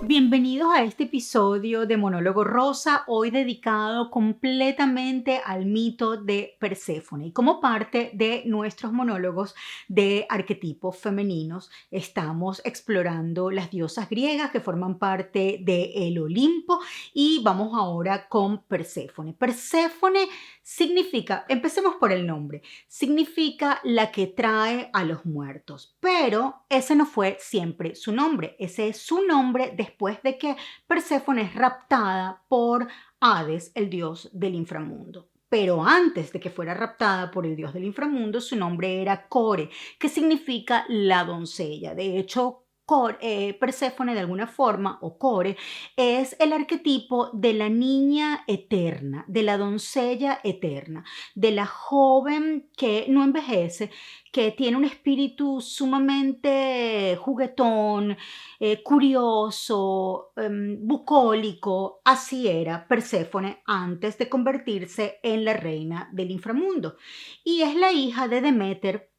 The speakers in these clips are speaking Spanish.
Bienvenidos a este episodio de Monólogo Rosa, hoy dedicado completamente al mito de Perséfone. Y como parte de nuestros monólogos de arquetipos femeninos, estamos explorando las diosas griegas que forman parte del Olimpo y vamos ahora con Perséfone. Perséfone significa, empecemos por el nombre, significa la que trae a los muertos, pero ese no fue siempre su nombre, ese es su nombre después de que Perséfone es raptada por Hades, el dios del inframundo. Pero antes de que fuera raptada por el dios del inframundo, su nombre era Core, que significa la doncella. De hecho, Perséfone de alguna forma, o Core, es el arquetipo de la niña eterna, de la doncella eterna, de la joven que no envejece, que tiene un espíritu sumamente juguetón, curioso, bucólico. Así era Perséfone antes de convertirse en la reina del inframundo. Y es la hija de Deméter,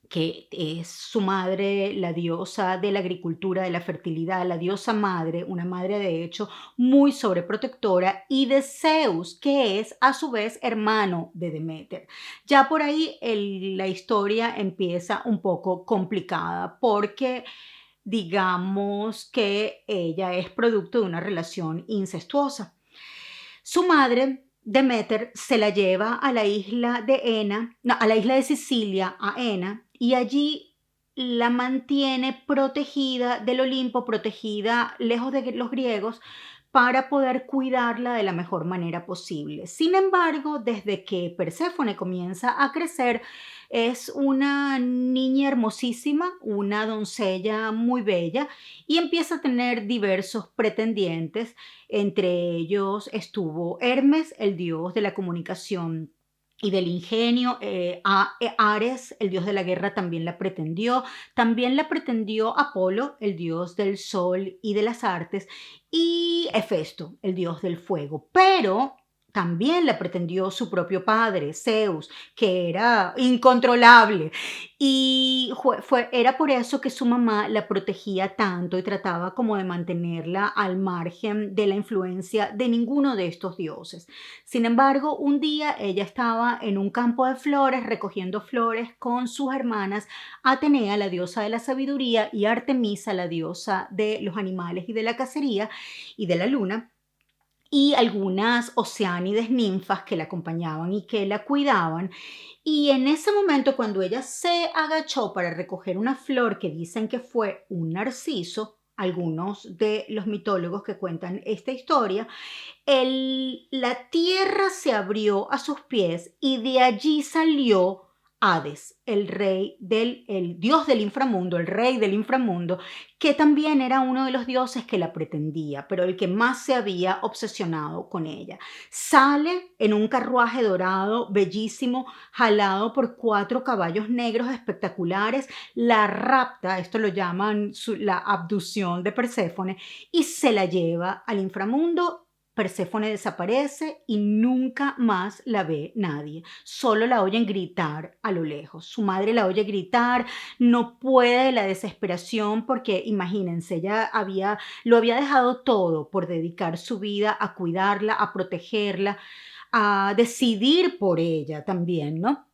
que es su madre, la diosa de la agricultura, de la fertilidad, la diosa madre, una madre de hecho muy sobreprotectora, y de Zeus, que es a su vez hermano de Deméter. Ya por ahí la historia empieza un poco complicada porque digamos que ella es producto de una relación incestuosa. Su madre, Deméter, se la lleva a la isla de Ena, no, a la isla de Sicilia, a Ena, y allí la mantiene protegida del Olimpo, protegida lejos de los griegos, para poder cuidarla de la mejor manera posible. Sin embargo, desde que Perséfone comienza a crecer, es una niña hermosísima, una doncella muy bella, y empieza a tener diversos pretendientes. Entre ellos estuvo Hermes, el dios de la comunicación y del ingenio. Ares, el dios de la guerra, también la pretendió. También la pretendió Apolo, el dios del sol y de las artes, y Hefesto, el dios del fuego. Pero también la pretendió su propio padre, Zeus, que era incontrolable. Y era por eso que su mamá la protegía tanto y trataba como de mantenerla al margen de la influencia de ninguno de estos dioses. Sin embargo, un día ella estaba en un campo de flores recogiendo flores con sus hermanas Atenea, la diosa de la sabiduría, y Artemisa, la diosa de los animales y de la cacería y de la luna, y algunas oceánides ninfas que la acompañaban y que la cuidaban. Y en ese momento, cuando ella se agachó para recoger una flor que dicen que fue un narciso, algunos de los mitólogos que cuentan esta historia, la tierra se abrió a sus pies y de allí salió Hades, el dios del inframundo, el rey del inframundo, que también era uno de los dioses que la pretendía, pero el que más se había obsesionado con ella. Sale en un carruaje dorado, bellísimo, jalado por 4 caballos negros espectaculares, la rapta, esto lo llaman la abducción de Perséfone, y se la lleva al inframundo. Perséfone desaparece y nunca más la ve nadie. Solo la oyen gritar a lo lejos. Su madre la oye gritar, no puede de la desesperación porque, imagínense, lo había dejado todo por dedicar su vida a cuidarla, a protegerla, a decidir por ella también, ¿no?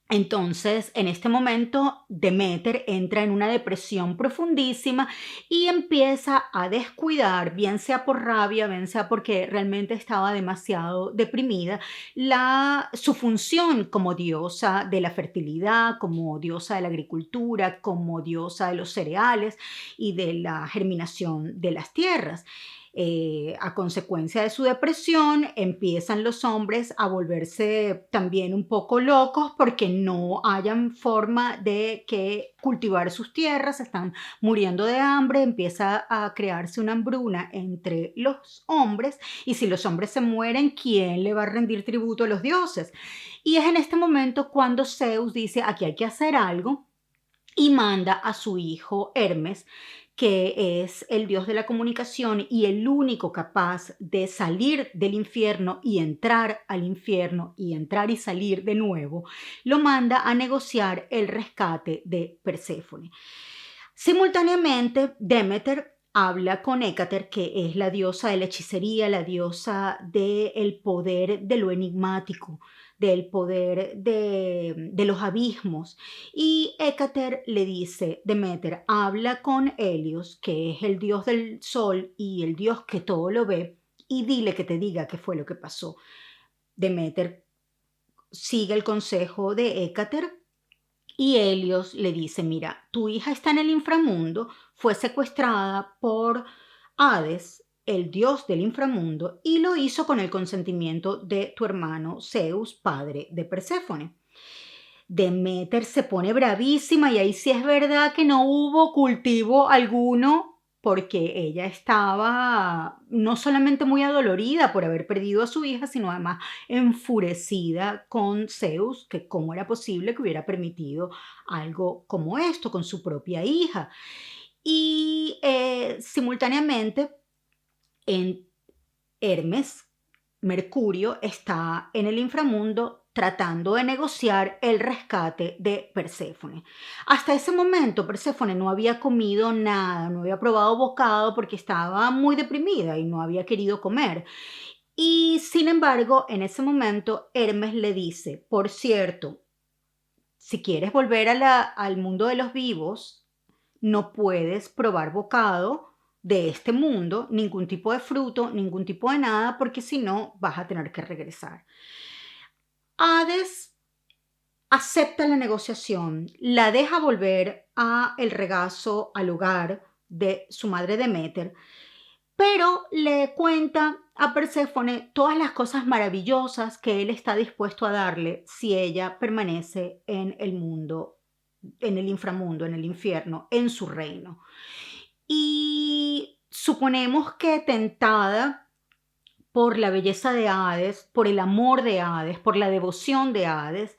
Entonces, en este momento, Deméter entra en una depresión profundísima y empieza a descuidar, bien sea por rabia, bien sea porque realmente estaba demasiado deprimida, su función como diosa de la fertilidad, como diosa de la agricultura, como diosa de los cereales y de la germinación de las tierras. A consecuencia de su depresión, empiezan los hombres a volverse también un poco locos porque no hayan forma de que cultivar sus tierras, están muriendo de hambre, empieza a crearse una hambruna entre los hombres, y si los hombres se mueren, ¿quién le va a rendir tributo a los dioses? Y es en este momento cuando Zeus dice: aquí hay que hacer algo, y manda a su hijo Hermes, que es el dios de la comunicación y el único capaz de salir del infierno y entrar al infierno y entrar y salir de nuevo, lo manda a negociar el rescate de Perséfone. Simultáneamente, Deméter habla con Hécater, que es la diosa de la hechicería, la diosa del poder de lo enigmático, del poder de los abismos. Y Hécater le dice, Deméter, habla con Helios, que es el dios del sol y el dios que todo lo ve, y dile que te diga qué fue lo que pasó. Deméter sigue el consejo de Hécater y Helios le dice, mira, tu hija está en el inframundo, fue secuestrada por Hades, el dios del inframundo, y lo hizo con el consentimiento de tu hermano Zeus, padre de Perséfone. Deméter se pone bravísima y ahí sí es verdad que no hubo cultivo alguno porque ella estaba no solamente muy adolorida por haber perdido a su hija, sino además enfurecida con Zeus, que cómo era posible que hubiera permitido algo como esto con su propia hija. Y simultáneamente en Hermes, Mercurio está en el inframundo tratando de negociar el rescate de Perséfone. Hasta ese momento Perséfone no había comido nada, no había probado bocado porque estaba muy deprimida y no había querido comer. Y sin embargo, en ese momento Hermes le dice, por cierto, si quieres volver al mundo de los vivos, no puedes probar bocado de este mundo, ningún tipo de fruto, ningún tipo de nada, porque si no vas a tener que regresar. Hades acepta la negociación, la deja volver a el regazo, al hogar de su madre Deméter, pero le cuenta a Perséfone todas las cosas maravillosas que él está dispuesto a darle si ella permanece en el mundo, en el inframundo, en el infierno, en su reino. Y suponemos que tentada por la belleza de Hades, por el amor de Hades, por la devoción de Hades,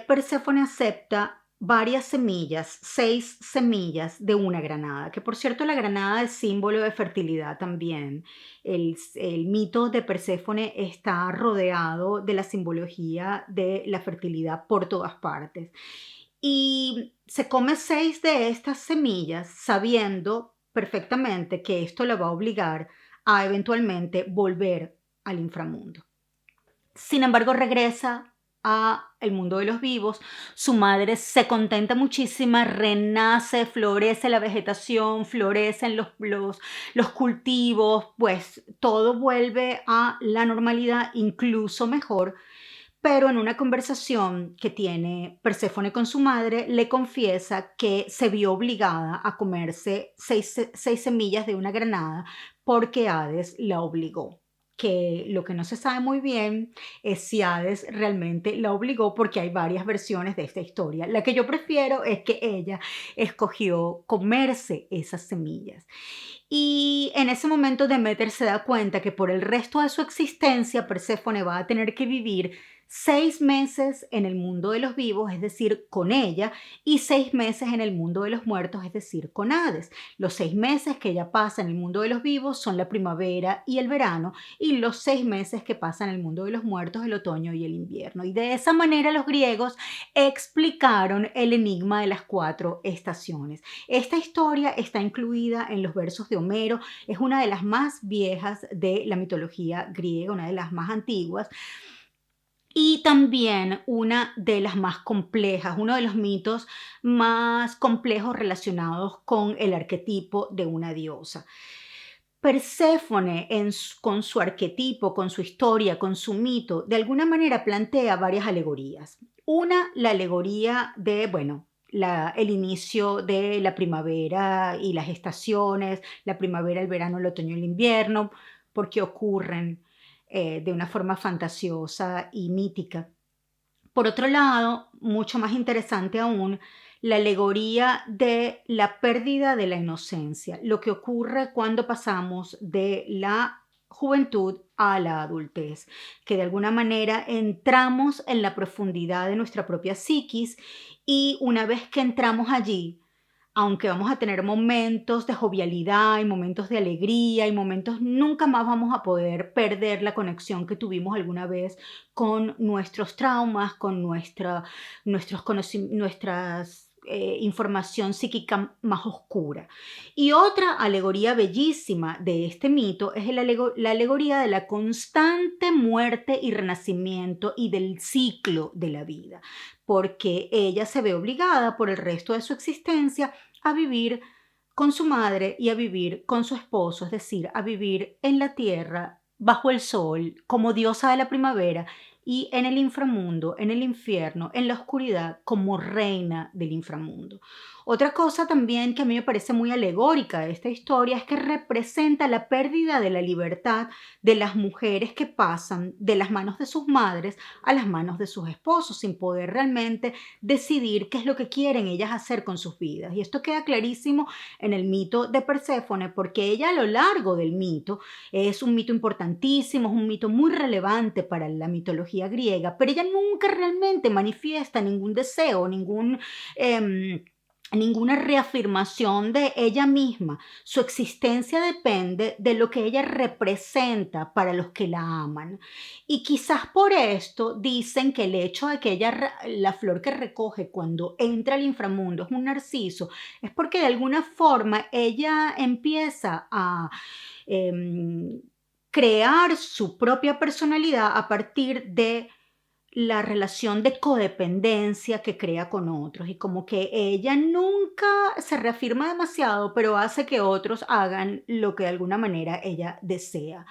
Perséfone acepta varias semillas, 6 semillas de una granada, que por cierto la granada es símbolo de fertilidad también. El mito de Perséfone está rodeado de la simbología de la fertilidad por todas partes. Y se come 6 de estas semillas sabiendo perfectamente que esto la va a obligar a eventualmente volver al inframundo. Sin embargo, regresa a el mundo de los vivos, su madre se contenta muchísima, renace, florece la vegetación, florecen los cultivos, pues todo vuelve a la normalidad, incluso mejor, pero en una conversación que tiene Perséfone con su madre, le confiesa que se vio obligada a comerse 6 semillas de una granada porque Hades la obligó. Que lo que no se sabe muy bien es si Hades realmente la obligó, porque hay varias versiones de esta historia. La que yo prefiero es que ella escogió comerse esas semillas. Y en ese momento Deméter se da cuenta que por el resto de su existencia Perséfone va a tener que vivir 6 meses en el mundo de los vivos, es decir, con ella, y 6 meses en el mundo de los muertos, es decir, con Hades. Los 6 meses que ella pasa en el mundo de los vivos son la primavera y el verano, y los 6 meses que pasa en el mundo de los muertos, el otoño y el invierno. Y de esa manera los griegos explicaron el enigma de las 4 estaciones. Esta historia está incluida en los versos de Homero, es una de las más viejas de la mitología griega, una de las más antiguas, y también una de las más complejas, uno de los mitos más complejos relacionados con el arquetipo de una diosa. Perséfone, con su arquetipo, con su historia, con su mito, de alguna manera plantea varias alegorías. Una, la alegoría de, bueno, el inicio de la primavera y las estaciones, la primavera, el verano, el otoño y el invierno, porque ocurren de una forma fantasiosa y mítica. Por otro lado, mucho más interesante aún, la alegoría de la pérdida de la inocencia, lo que ocurre cuando pasamos de la juventud a la adultez, que de alguna manera entramos en la profundidad de nuestra propia psiquis y una vez que entramos allí, aunque vamos a tener momentos de jovialidad y momentos de alegría y momentos, nunca más vamos a poder perder la conexión que tuvimos alguna vez con nuestros traumas, con nuestras información psíquica más oscura. Y otra alegoría bellísima de este mito es la alegoría de la constante muerte y renacimiento y del ciclo de la vida, porque ella se ve obligada por el resto de su existencia a vivir con su madre y a vivir con su esposo, es decir, a vivir en la tierra, bajo el sol, como diosa de la primavera, y en el inframundo, en el infierno, en la oscuridad, como reina del inframundo. Otra cosa también que a mí me parece muy alegórica de esta historia es que representa la pérdida de la libertad de las mujeres que pasan de las manos de sus madres a las manos de sus esposos sin poder realmente decidir qué es lo que quieren ellas hacer con sus vidas. Y esto queda clarísimo en el mito de Perséfone, porque ella a lo largo del mito es un mito importantísimo, es un mito muy relevante para la mitología griega, pero ella nunca realmente manifiesta ningún deseo, ninguna reafirmación de ella misma. Su existencia depende de lo que ella representa para los que la aman. Y quizás por esto dicen que el hecho de que la flor que recoge cuando entra al inframundo es un narciso, es porque de alguna forma ella empieza a em, crear su propia personalidad a partir de la relación de codependencia que crea con otros, y como que ella nunca se reafirma demasiado, pero hace que otros hagan lo que de alguna manera ella desea.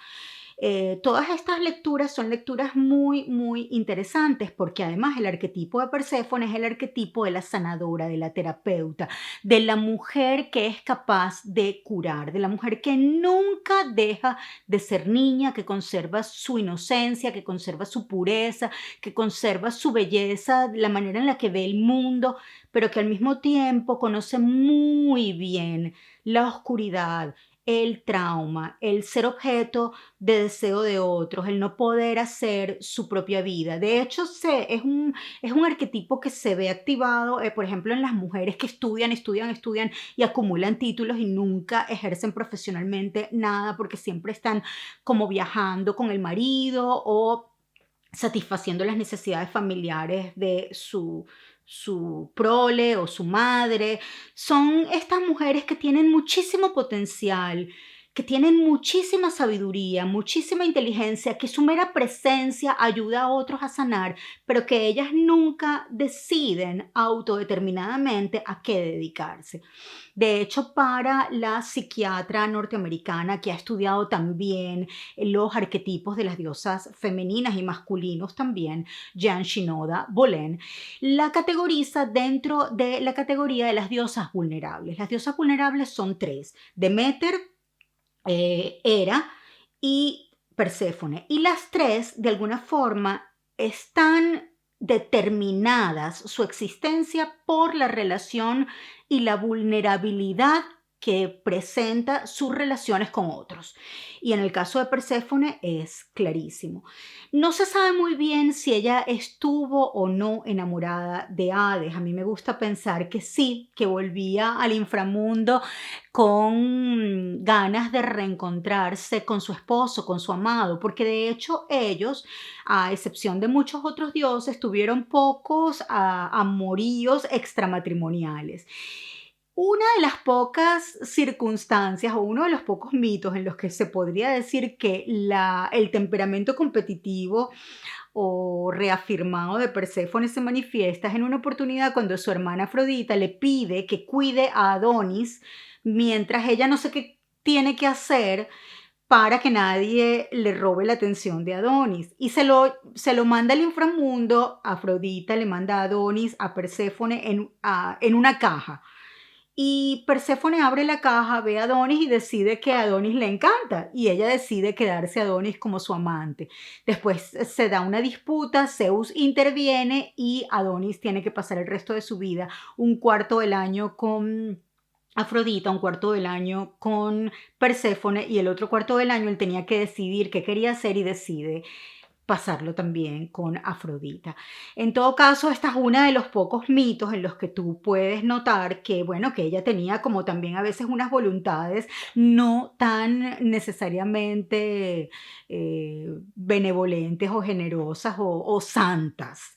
Todas estas lecturas son lecturas muy, muy interesantes porque además el arquetipo de Perséfone es el arquetipo de la sanadora, de la terapeuta, de la mujer que es capaz de curar, de la mujer que nunca deja de ser niña, que conserva su inocencia, que conserva su pureza, que conserva su belleza, la manera en la que ve el mundo, pero que al mismo tiempo conoce muy bien la oscuridad, el trauma, el ser objeto de deseo de otros, el no poder hacer su propia vida. De hecho, es un arquetipo que se ve activado, por ejemplo, en las mujeres que estudian y acumulan títulos y nunca ejercen profesionalmente nada porque siempre están como viajando con el marido o satisfaciendo las necesidades familiares de su prole o su madre. Son estas mujeres que tienen muchísimo potencial, que tienen muchísima sabiduría, muchísima inteligencia, que su mera presencia ayuda a otros a sanar, pero que ellas nunca deciden autodeterminadamente a qué dedicarse. De hecho, para la psiquiatra norteamericana que ha estudiado también los arquetipos de las diosas femeninas y masculinos también, Jean Shinoda Bolen, la categoriza dentro de la categoría de las diosas vulnerables. Las diosas vulnerables son tres: Deméter, Hera y Perséfone. Y las tres, de alguna forma, están determinadas su existencia por la relación y la vulnerabilidad que presenta sus relaciones con otros. Y en el caso de Perséfone es clarísimo. No se sabe muy bien si ella estuvo o no enamorada de Hades. A mí me gusta pensar que sí, que volvía al inframundo con ganas de reencontrarse con su esposo, con su amado, porque de hecho ellos, a excepción de muchos otros dioses, tuvieron pocos amoríos extramatrimoniales. Una de las pocas circunstancias o uno de los pocos mitos en los que se podría decir que el temperamento competitivo o reafirmado de Perséfone se manifiesta es en una oportunidad cuando su hermana Afrodita le pide que cuide a Adonis mientras ella no sé qué tiene que hacer para que nadie le robe la atención de Adonis. Y se lo manda al inframundo. Afrodita le manda a Adonis a Perséfone en una caja. Y Perséfone abre la caja, ve a Adonis y decide que a Adonis le encanta, y ella decide quedarse a Adonis como su amante. Después se da una disputa, Zeus interviene y Adonis tiene que pasar el resto de su vida, un cuarto del año con Afrodita, un cuarto del año con Perséfone, y el otro cuarto del año él tenía que decidir qué quería hacer y decide pasarlo también con Afrodita. En todo caso, esta es una de los pocos mitos en los que tú puedes notar que, bueno, que ella tenía como también a veces unas voluntades no tan necesariamente benevolentes o generosas o santas.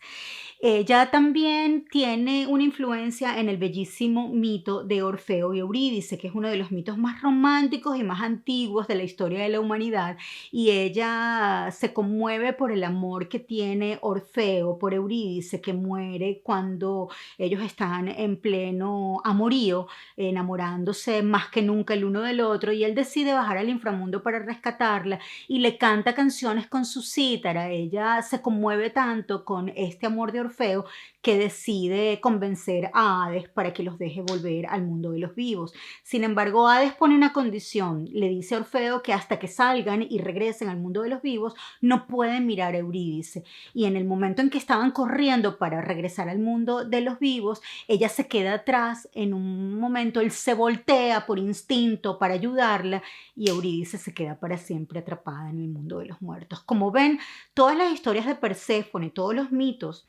Ella también tiene una influencia en el bellísimo mito de Orfeo y Eurídice, que es uno de los mitos más románticos y más antiguos de la historia de la humanidad, y ella se conmueve por el amor que tiene Orfeo por Eurídice, que muere cuando ellos están en pleno amorío, enamorándose más que nunca el uno del otro, y él decide bajar al inframundo para rescatarla y le canta canciones con su cítara. Ella se conmueve tanto con este amor de Orfeo que decide convencer a Hades para que los deje volver al mundo de los vivos. Sin embargo, Hades pone una condición, le dice a Orfeo que hasta que salgan y regresen al mundo de los vivos no pueden mirar a Eurídice. Y en el momento en que estaban corriendo para regresar al mundo de los vivos, ella se queda atrás. En un momento él se voltea por instinto para ayudarla y Eurídice se queda para siempre atrapada en el mundo de los muertos. Como ven, todas las historias de Perséfone, todos los mitos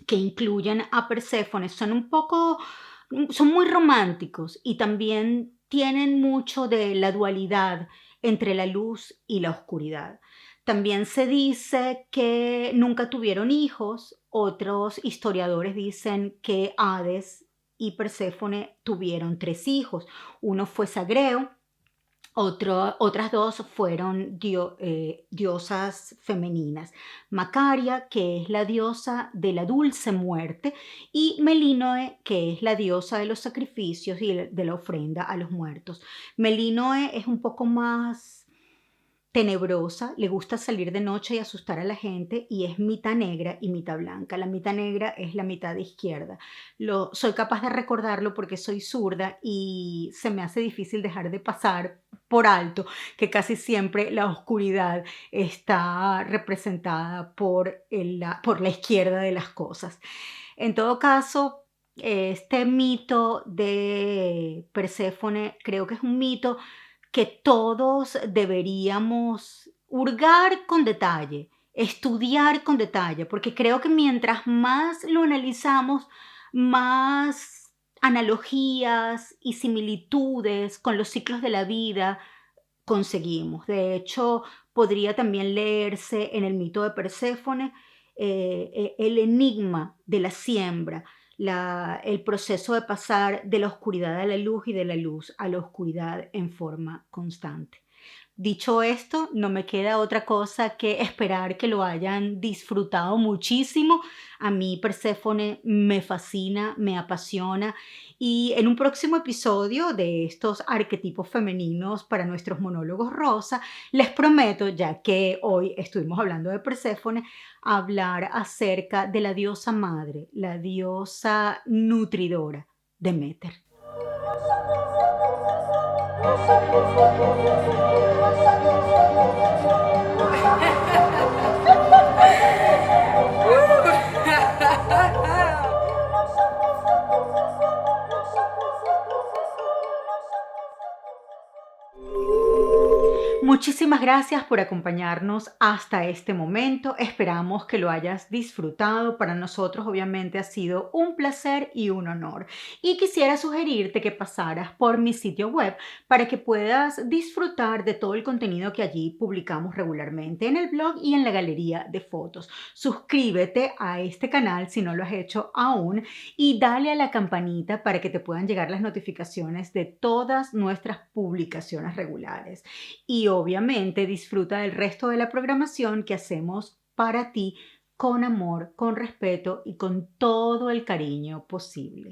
que incluyen a Perséfone son muy románticos y también tienen mucho de la dualidad entre la luz y la oscuridad. También se dice que nunca tuvieron hijos. Otros historiadores dicen que Hades y Perséfone tuvieron 3 hijos. Uno fue Sagreo, otras dos fueron diosas femeninas, Macaria, que es la diosa de la dulce muerte, y Melinoe, que es la diosa de los sacrificios y de la ofrenda a los muertos. Melinoe es un poco más tenebrosa, le gusta salir de noche y asustar a la gente, y es mitad negra y mitad blanca. La mitad negra es la mitad izquierda. Soy capaz de recordarlo porque soy zurda y se me hace difícil dejar de pasar por alto que casi siempre la oscuridad está representada por la izquierda de las cosas. En todo caso, este mito de Perséfone creo que es un mito que todos deberíamos hurgar con detalle, estudiar con detalle, porque creo que mientras más lo analizamos, más analogías y similitudes con los ciclos de la vida conseguimos. De hecho, podría también leerse en el mito de Perséfone el enigma de la siembra, el proceso de pasar de la oscuridad a la luz y de la luz a la oscuridad en forma constante. Dicho esto, no me queda otra cosa que esperar que lo hayan disfrutado muchísimo. A mí Perséfone me fascina, me apasiona, y en un próximo episodio de estos arquetipos femeninos para nuestros monólogos rosa, les prometo, ya que hoy estuvimos hablando de Perséfone, hablar acerca de la diosa madre, la diosa nutridora, Deméter. Muchísimas gracias por acompañarnos hasta este momento. Esperamos que lo hayas disfrutado. Para nosotros, obviamente, ha sido un placer y un honor. Y quisiera sugerirte que pasaras por mi sitio web para que puedas disfrutar de todo el contenido que allí publicamos regularmente en el blog y en la galería de fotos. Suscríbete a este canal si no lo has hecho aún y dale a la campanita para que te puedan llegar las notificaciones de todas nuestras publicaciones regulares. Y obviamente disfruta del resto de la programación que hacemos para ti con amor, con respeto y con todo el cariño posible.